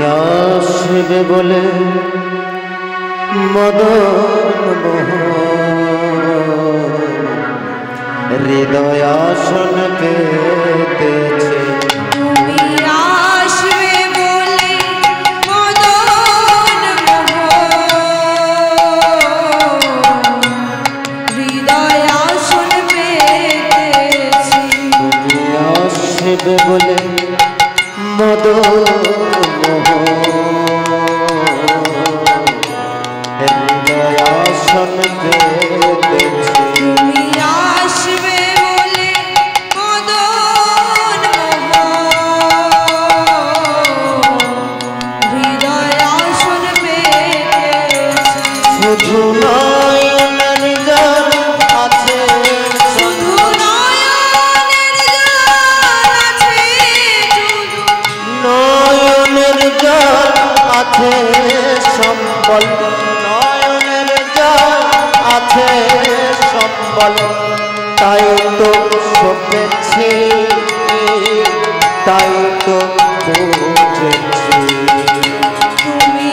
আসবে বলে মদন মোহন হৃদয় আসন পেতেছে। তুমি আসবে বলে মদন মোহন হৃদয় আসন পেতেছি। তুমি আসবে বলে মদন হৃদয় আসন পেতেছে। তুমি আসবে বলে মদন মোহন হৃদয় আসন পেতেছি। শুধু নয়নের জল আছে, শুধু নয়নের জল আছে, নয়নের জল আছে সম্বল, নয়নের জল আছে সম্বল, তাই তো শোকেছি, তাই তো বুঝেছি। তুমি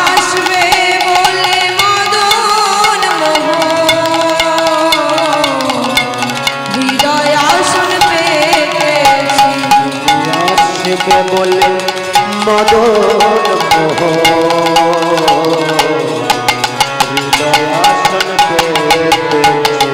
আসবে বলে মদন মোহন হৃদয় আসন পেতেছি। আসবে বলে মদন মোহন হৃদয় আসন পেতেছে।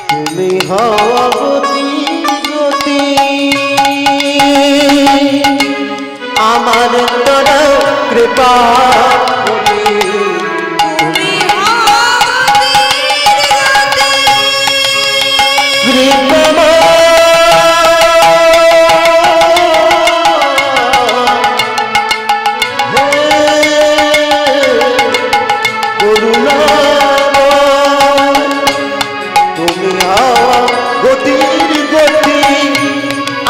তুমি হওয়া গতি গতি আমার তোরা কৃপা করি। তুমি অবতীর গতি, কৃপা তুমি হওয়া গতির গতি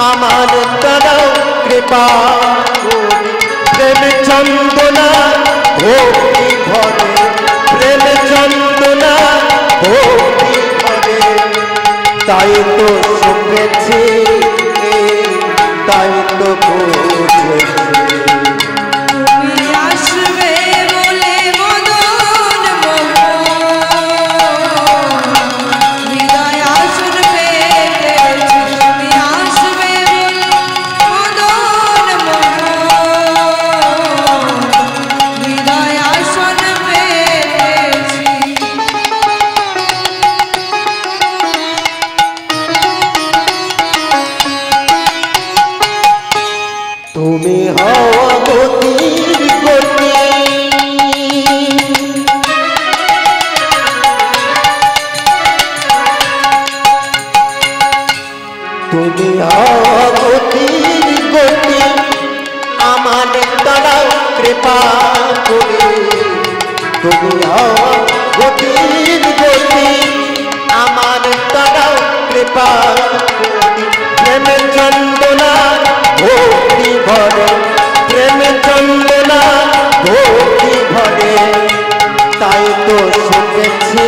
আমার তোরা কৃপা করি। প্রেম চন্দনা ভক্তি ভরে, প্রেম চন্দনা ভক্তি ভরে, তাই তো শুনেছি, তাই তো বুঝেছি। তুমি আসবে বলে মদন মোহন হৃদয় আসন পেতেছি। তুমি আসবে বলে মদন মোহন হৃদয় আসন পেতেছি। তুমি হওয়া গতির গতি তুমি হওয়া গতির গতি আমার দ্বারা কৃপা করি। তুমি হওয়া গতির গতি আমার দ্বারা কৃপা করি। প্রেম চন্দনা ভক্তি ভরে, প্রেম চন্দনা ভক্তি ভরে, তাই তো শুনেছি,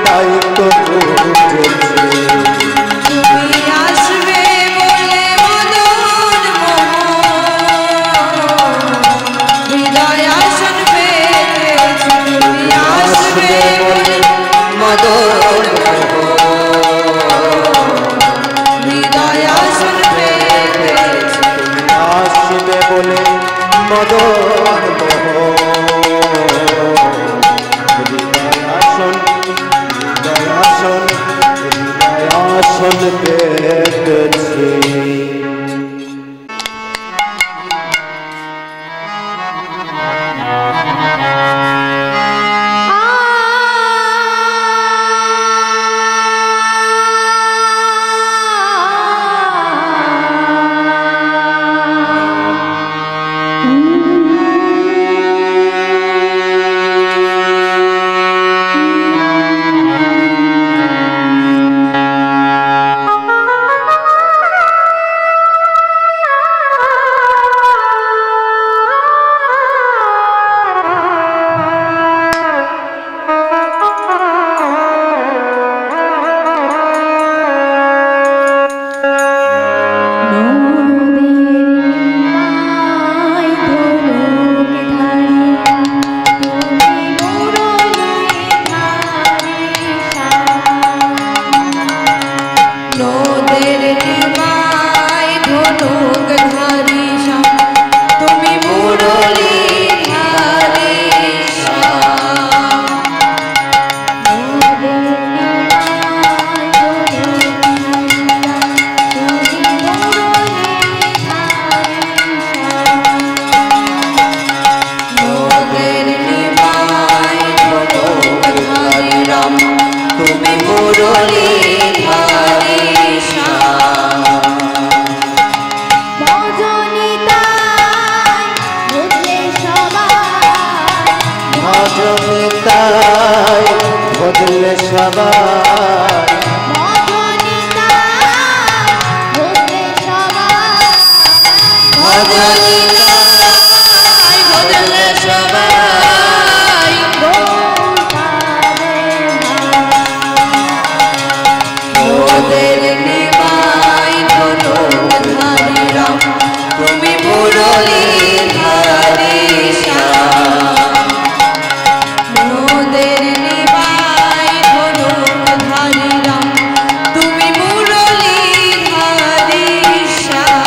তাই তো বুঝেছি। তুমি আসবে বলে মদন মোহন হৃদয় আসন পেতেছি। তুমি আসবে বলে মদন হৃদয় আসন পেতেছি। আসবে বলে মদন হৃদয় আসন, হৃদয় আসন, হৃদয় আসন পেতেছি। নদের নিমায় ধনুক ধারি শ্যাম তুমি মুরলী ধারি শ্যাম নদের নিমায় ধনুক ধারি রাম তুমি মুরলী ধারি শ্যাম ভজনিতায় ভজলে সবাই ভজনিতায় ভজলে সবাই নদের নিমায় ধনুক ধারি রাম তুমি মুরলী ধারি শ্যাম নদের নিমায় ধনুক ধারি রাম তুমি মুরলী ধারি শ্যাম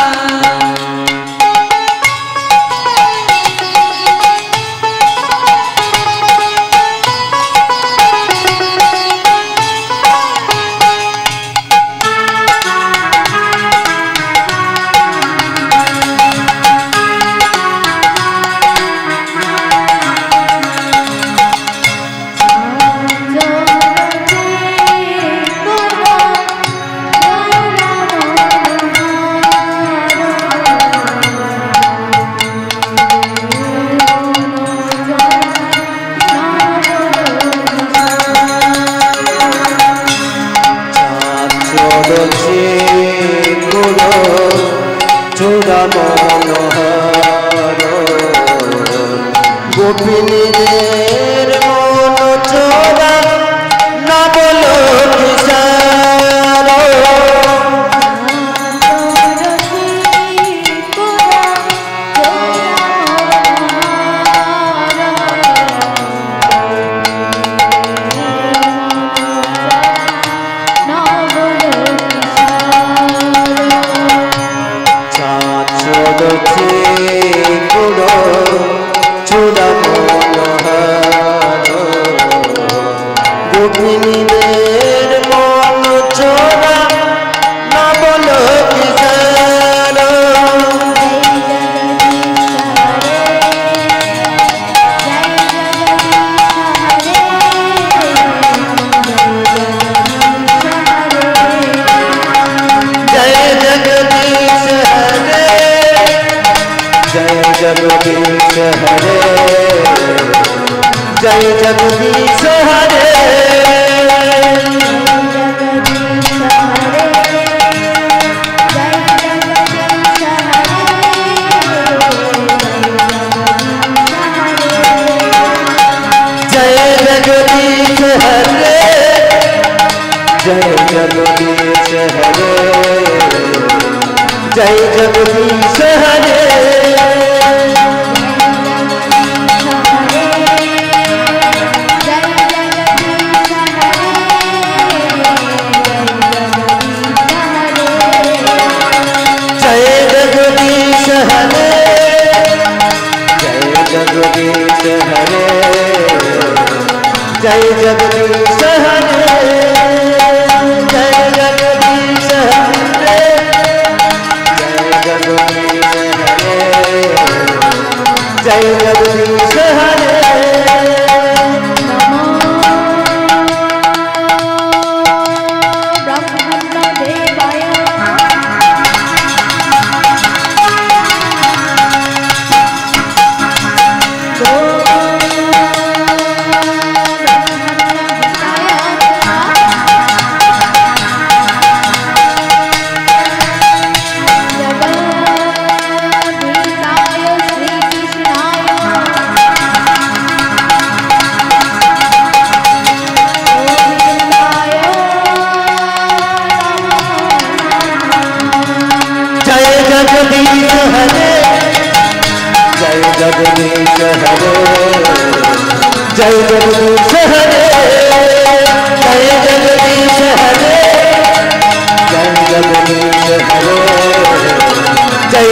গোপিনীদের মন চোরা না বলো কিশোর গোপিনীদের মন চোরা না বলো কিশোর জয় জগদীশ হরে জয় জগদীশ হরে জয় জগদীশ হরে जय जगदीश हरे जय जगदीश हरे जय जगदीश हरे जय जगदीश हरे जय जगदीश हरे जय जगदीश हरे जय जगदीश हरे जय जगदीश हरे जय जगदीश हरे जगदीश हरे जय जगदीश हरे जय जगदीश हरे जय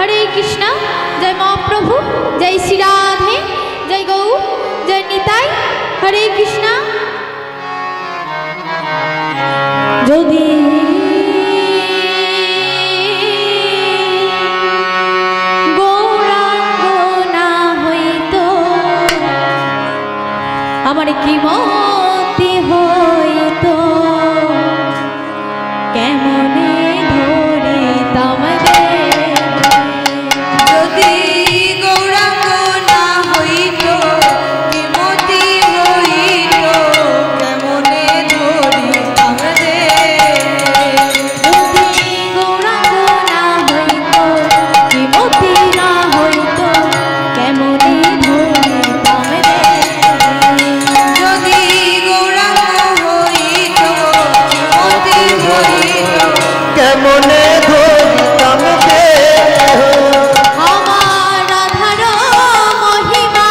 हरे कृष्ण जय महाप्रभु जय श्री राधे जय गौ जय निताई हरे कृष्ण যদি গৌরাঙ্গ না হইতো আমার কি মতি হইতো কেমনে ধরিতাম রে যদি গৌরাঙ্গ না হইতো কি মতি হইতো কেমনে ধরিতাম রে যদি গৌরাঙ্গ না হইতো কি মতি না হইতো কেমনে ধরিতাম রে যদি গৌরাঙ্গ হইতো মতি হইতো কেমনে ধরিতাম রে আমার রাধার মহিমা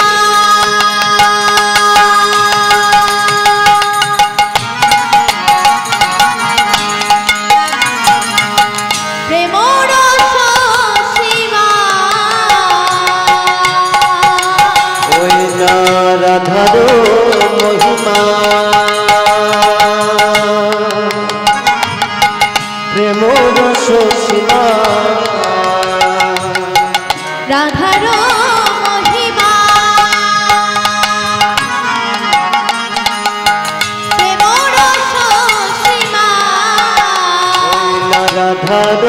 প্রেম রস সীমা ওই না রাধার মহিমা প্রেম রস সীমা রাধার মহিমা প্রেম রস সীমা রাধার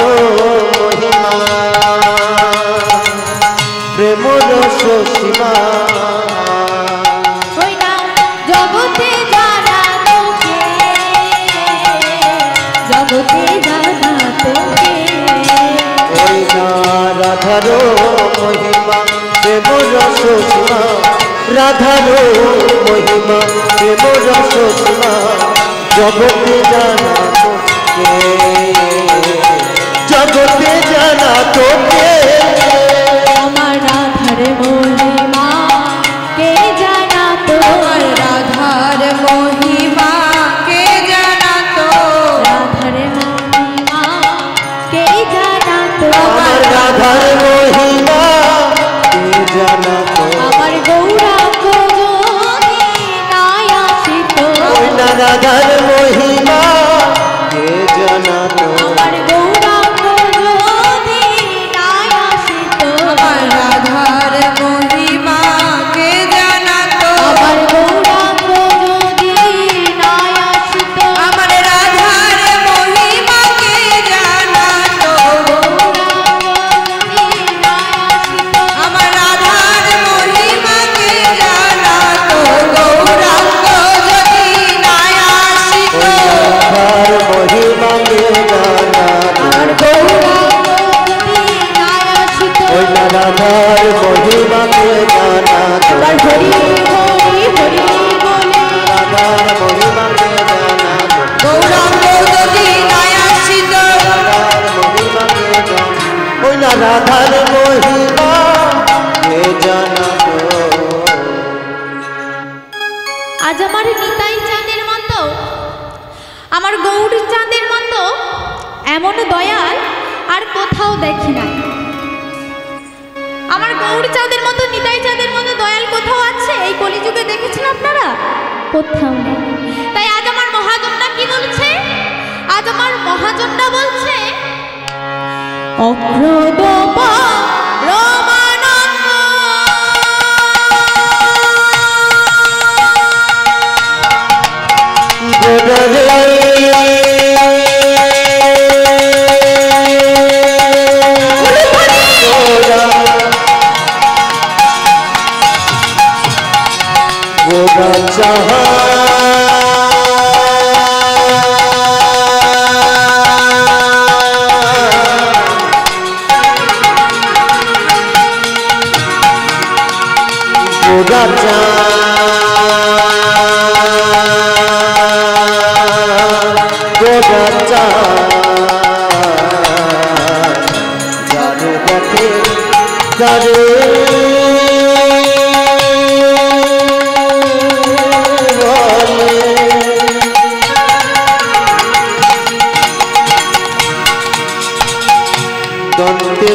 মহিমা প্রেম রস সীমা ওই না জগতে যারা তোকে জগতে যারা তোকে ওই না রাধার মহিমা প্রেম রস সীমা রাধার মহিমা প্রেম রস সীমা জগতে জানা তোকে জগতে জানা তোকে আমার রাধার মহিমা কে জানা তো আমার রাধার মহিমা কে জানাতো রাধার মহিমা কে জানা তো আমার রাধার মহিমা কে জানা তো আমার গৌরাঙ্গ যদি নাই আসিত ওই না রাধার মহিমা কে জানা তো আমার গৌরাঙ্গ যদি নাই আসিত আমার রাধার মহিমা কে জানাতো আমার গৌরাঙ্গ যদি নাই আসিত আমার রাধার মহিমা কে জানাতো আমার রাধার মহিমা কে জানাতো গৌরাঙ্গ যদি নাই আসিত রাধার মহিমা কে জানা তো আমার গৌরাঙ্গ যদি নাই আসিত ওই না রাধার মহিমা কে জানা তো এবার হরি হরি হরি বলে রাধার মহিমা কে জানা তো গৌরাঙ্গ যদি নাই আসিত রাধার মহিমা কে জানা ওই না রাধার মহিমা কে জানা তো আজ আমার নিতাই চাঁদের মতো আমার গৌর চাঁদের মতো এমন দয়াল আর কোথাও দেখি নাই আমার গৌর চাঁদের মতো নিতাই চাঁদের মতো দয়াল কোথাও আছে এই কলিযুগে দেখেছেন আপনারা কোথাও নেই তাই আজ আমার মহাজনটা কি বলছে আজ আমার মহাজনটা বলছে অগ্রদপ রমানন্দ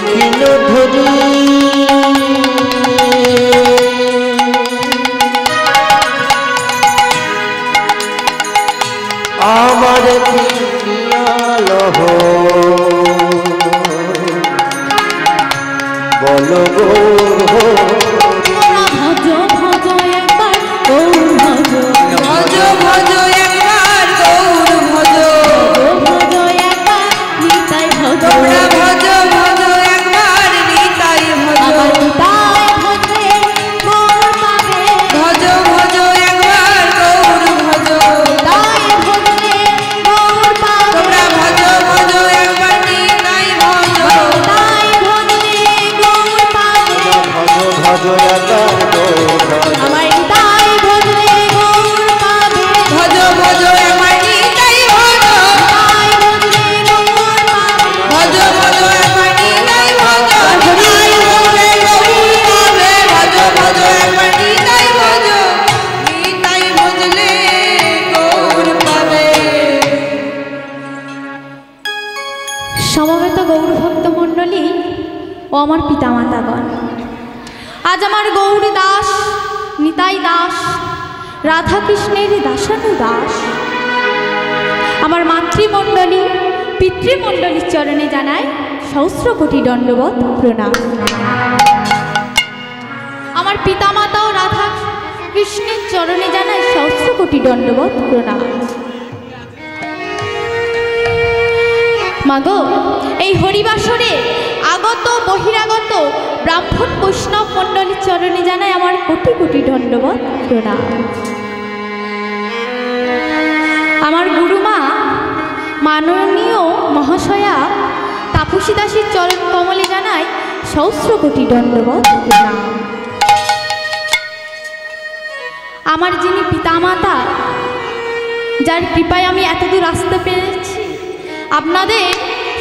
কিন ধরি আমার লহ বল ভজ ভজ একবার গৌর ভজ ভজ ভজ একবার গৌর ভজ ভজ একবার নিতাই ভজ তোমরা ভজ ভজ একবার নিতাই ভজ আমার নিতাই ভজে গৌর পাবে ভজ ভজ একবার গৌর ভজ নিতাই ভজে গৌর পাবে তোমরা ভজ ভজ একবার নিতাই ভজ নিতাই ভজে গৌর পাবে ভজ একার আমার নিতাই ভজে গৌর পাবে ভজ ভজ একবার নিতাই ভজ নিতাই ভজে গৌর পাবে ভজ ভজ একবার নিতাই ভজ নিতাই ভজলে গৌর পাবে ভজ ভজ একবার নিতাই ভজ নিতাই ভজলে গৌর পাবে সমবেত গৌর ভক্ত মণ্ডলী ও আমার পিতামাতাগণ, আজ আমার গৌরী দাস নিতাই দাস রাধাকৃষ্ণের দাসানু দাস আমার মাতৃমণ্ডলী পিতৃমণ্ডলীর চরণে জানায় সহস্র কোটি দণ্ডবত প্রণাম। আমার পিতামাতা ও রাধা কৃষ্ণের চরণে জানায় সহস্র কোটি দণ্ডবত প্রণাম। মাগো, এই হরিবাসরে আগত বহিরাগত ব্রাহ্মণ বৈষ্ণব মণ্ডলীর চরণে জানায় আমার কোটি কোটি দণ্ডবত প্রণাম। আমার গুরুমা মাননীয় মহাশয়া তাপসী দাসীর চরণ কমলে জানায় সহস্র কোটি দণ্ডবত প্রণাম। আমার যিনি পিতামাতা, যার কৃপায় আমি এতদূর আসতে পেরেছি, আপনাদের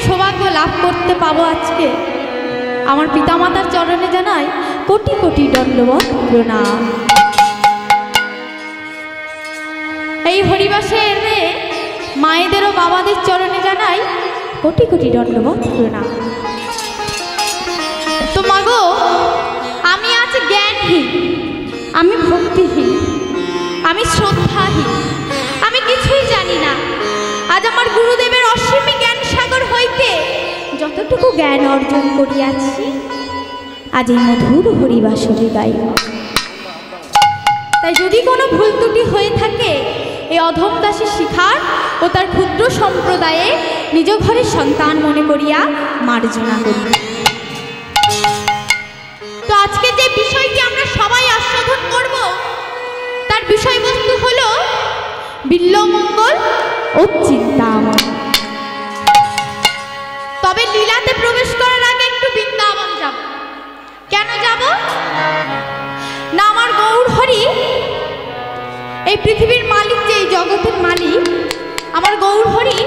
সৌভাগ্য লাভ করতে পাবো আজকে, আমার পিতামাতার চরণে জানাই কোটি কোটি দণ্ডবত প্রণাম। এই হরিবাসে এলে মায়েদের ও বাবাদের চরণে জানাই কোটি কোটি দণ্ডবত প্রণাম। তো মাগো, আমি আজ জ্ঞানহীন, আমি ভক্তিহীন, আমি শ্রদ্ধাহীন, আমি কিছুই জানি না। আজ আমার গুরুদেবের অসীম জ্ঞান সাগর হইতে যতটুকু জ্ঞান অর্জন করিয়াছি, আজ এই মধুর হরিবাসরে গাইব। তাই যদি কোনো ভুল ত্রুটি হয়ে থাকে, এই অধম দাসী শিখার ও তার ক্ষুদ্র সম্প্রদায়ে নিজ ঘরের সন্তান মনে করিয়া মার্জনা করি। তো আজকে যে বিষয়টি আমরা সবাই আস্বাদন করব, তার বিষয়বস্তু হলো বিল্বমঙ্গল ও চিন্তামণি। তবে লীলাতে প্রবেশ করার আগে একটু বৃন্দাবন যাব। কেন যাব না, আমার গৌর হরি এই পৃথিবীর মালিক, যে এই জগতের মালিক, আমার গৌর হরি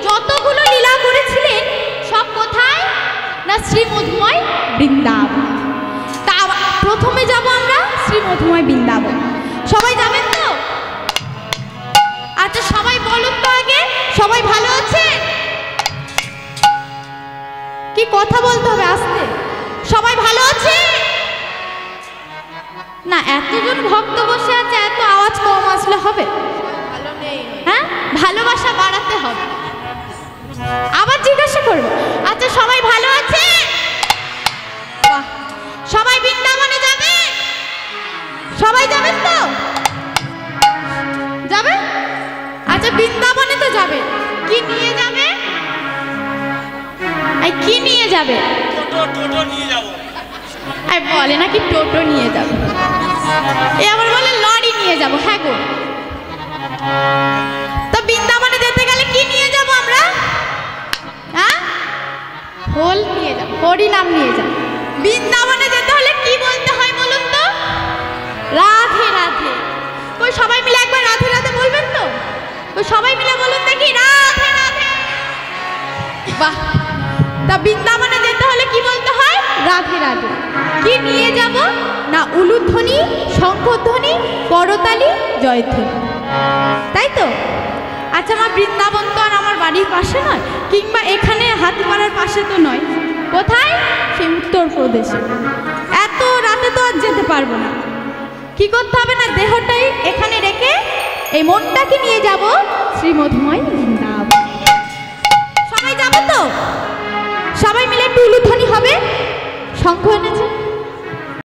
যতগুলো লীলা করেছিলেন সব কোথায় না শ্রী মধুময় বৃন্দাবন। তা প্রথমে যাব আমরা শ্রী মধুময় বৃন্দাবন। সবাই যাবেন তো? আচ্ছা, সবাই বলুন তো আগে, সবাই ভালো আছে? কি কথা বলতে হবে আস্তে? সবাই ভালো আছে না? এতজন ভক্ত বসে আছে, এত আওয়াজ কম আসলে হবে? হ্যাঁ, ভালোবাসা বাড়াতে হবে। আবার জিজ্ঞাসা করবো, আচ্ছা সবাই ভালো আছে? বাহ, সবাই বৃন্দাবনে যাবে? সবাই যাবেন তো? যাবে? আচ্ছা, বৃন্দাবনে তো যাবে, কি নিয়ে যাবে? এই কি নিয়ে যাবে? টোটো নিয়ে যাব। এই বলে নাকি টোটো নিয়ে যাবে, এ আবার বলে লরি নিয়ে যাব। হ্যাঁ গো, তো বৃন্দাবনে যেতে গেলে কি নিয়ে যাব আমরা? হ্যাঁ, ফুল নিয়ে যাব, হরি নাম নিয়ে যাব। বৃন্দাবনে যেতে হলে কি বলতে হয় বলুন তো? রাধে রাধে। কই সবাই মিলে একবার রাধে রাধে বলবেন তো? কই সবাই মিলে বলুন দেখি, রাধে রাধে। বাহ, তা বৃন্দাবনে যেতে হলে কি বলতে হয়? রাধে রাধে। কি নিয়ে যাব না, উলুধ্বনি, শঙ্খধ্বনি, করতালি, জয়ধ্বনি, তাই তো? আচ্ছা, আমার বৃন্দাবন তো আর আমার বাড়ির পাশে নয়, কিংবা এখানে হাতিপাড়ার পাশে তো নয়, কোথায়? সেই উত্তরপ্রদেশে। এত রাতে তো আর যেতে পারবো না। কি করতে হবে না, দেহটাই এখানে রেখে এই মনটাকে নিয়ে যাব শ্রীমধুময় বৃন্দাবন। সবাই যাবো তো? সবাই মিলে একটু উলুধ্বনি হবে। শঙ্খ এনেছে।